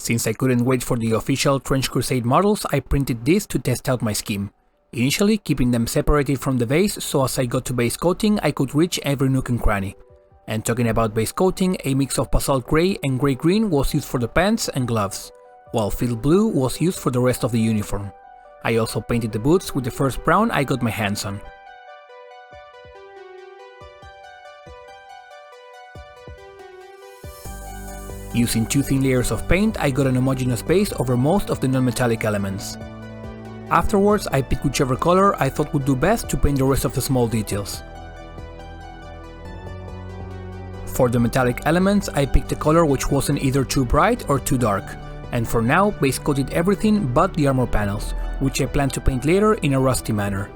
Since I couldn't wait for the official Trench Crusade models, I printed this to test out my scheme. Initially keeping them separated from the base, so as I got to base coating I could reach every nook and cranny. And talking about base coating, a mix of basalt grey and grey green was used for the pants and gloves, while field blue was used for the rest of the uniform. I also painted the boots with the first brown I got my hands on. Using 2 thin layers of paint, I got an homogeneous base over most of the non-metallic elements. Afterwards, I picked whichever color I thought would do best to paint the rest of the small details. For the metallic elements, I picked a color which wasn't either too bright or too dark, and for now base coated everything but the armor panels, which I plan to paint later in a rusty manner.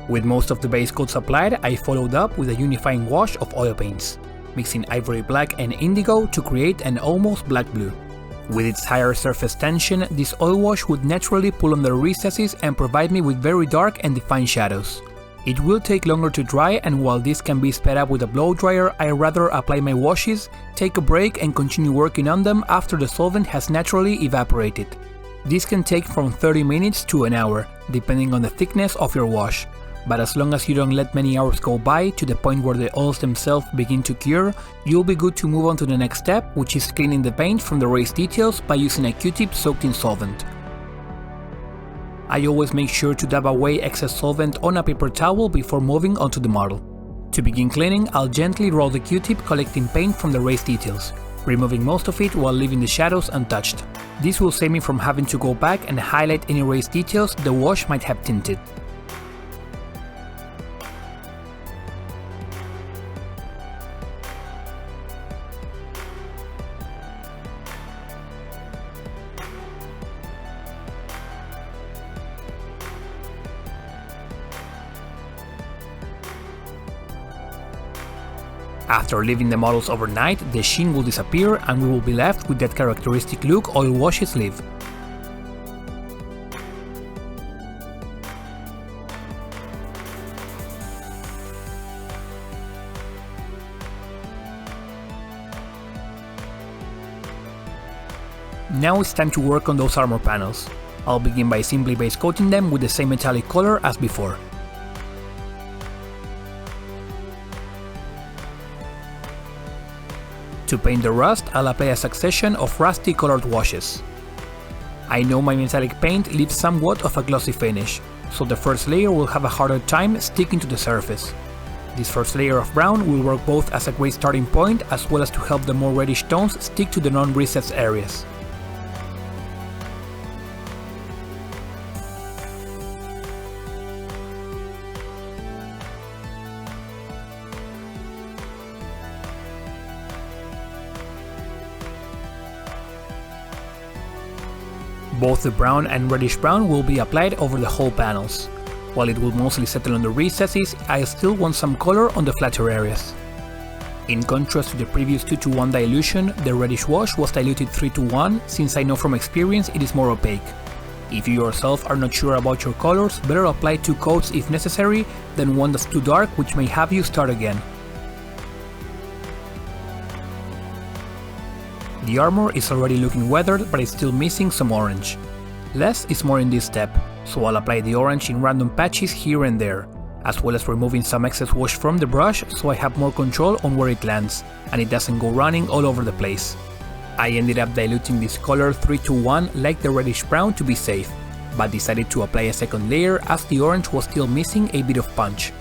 With most of the base coats applied, I followed up with a unifying wash of oil paints, mixing ivory black and indigo to create an almost black blue. With its higher surface tension, this oil wash would naturally pull on the recesses and provide me with very dark and defined shadows. It will take longer to dry, and while this can be sped up with a blow dryer, I rather apply my washes, take a break and continue working on them after the solvent has naturally evaporated. This can take from 30 minutes to an hour, depending on the thickness of your wash. But as long as you don't let many hours go by to the point where the oils themselves begin to cure, you'll be good to move on to the next step, which is cleaning the paint from the raised details by using a Q-tip soaked in solvent. I always make sure to dab away excess solvent on a paper towel before moving onto the model. To begin cleaning, I'll gently roll the Q-tip collecting paint from the raised details, removing most of it while leaving the shadows untouched. This will save me from having to go back and highlight any raised details the wash might have tinted. After leaving the models overnight, the sheen will disappear and we will be left with that characteristic look oil washes leave. Now it's time to work on those armor panels. I'll begin by simply base coating them with the same metallic color as before. To paint the rust, I'll apply a succession of rusty colored washes. I know my metallic paint leaves somewhat of a glossy finish, so the first layer will have a harder time sticking to the surface. This first layer of brown will work both as a great starting point as well as to help the more reddish tones stick to the non-recessed areas. Both the brown and reddish brown will be applied over the whole panels. While it will mostly settle on the recesses, I still want some color on the flatter areas. In contrast to the previous 2:1 dilution, the reddish wash was diluted 3:1 since I know from experience it is more opaque. If you yourself are not sure about your colors, better apply 2 coats if necessary than one that's too dark, which may have you start again. The armor is already looking weathered, but it's still missing some orange. Less is more in this step, so I'll apply the orange in random patches here and there, as well as removing some excess wash from the brush so I have more control on where it lands, and it doesn't go running all over the place. I ended up diluting this color 3:1 like the reddish brown to be safe, but decided to apply a second layer as the orange was still missing a bit of punch.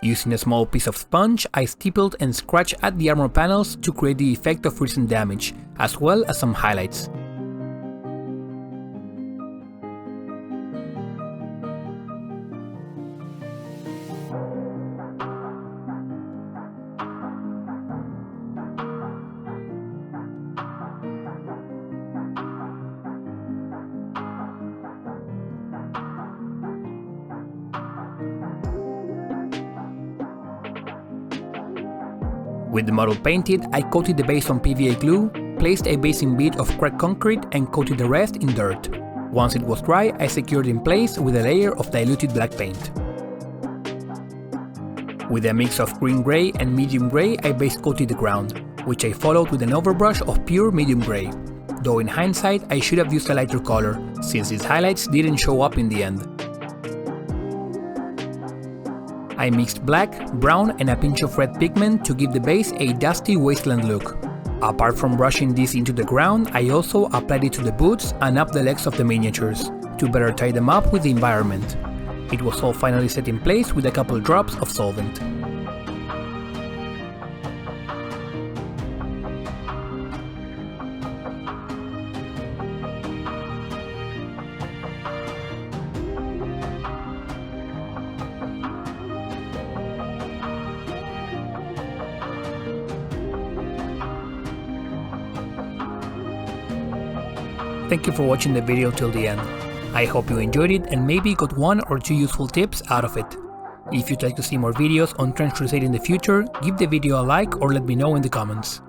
Using a small piece of sponge, I stippled and scratched at the armor panels to create the effect of recent damage, as well as some highlights. With the model painted, I coated the base on PVA glue, placed a basing bead of cracked concrete and coated the rest in dirt. Once it was dry, I secured it in place with a layer of diluted black paint. With a mix of green grey and medium grey, I base coated the ground, which I followed with an overbrush of pure medium grey. Though in hindsight, I should have used a lighter color, since these highlights didn't show up in the end. I mixed black, brown and a pinch of red pigment to give the base a dusty wasteland look. Apart from brushing this into the ground, I also applied it to the boots and up the legs of the miniatures, to better tie them up with the environment. It was all finally set in place with a couple drops of solvent. Thank you for watching the video till the end. I hope you enjoyed it and maybe got 1 or 2 useful tips out of it. If you'd like to see more videos on Crusade in the future, give the video a like or let me know in the comments.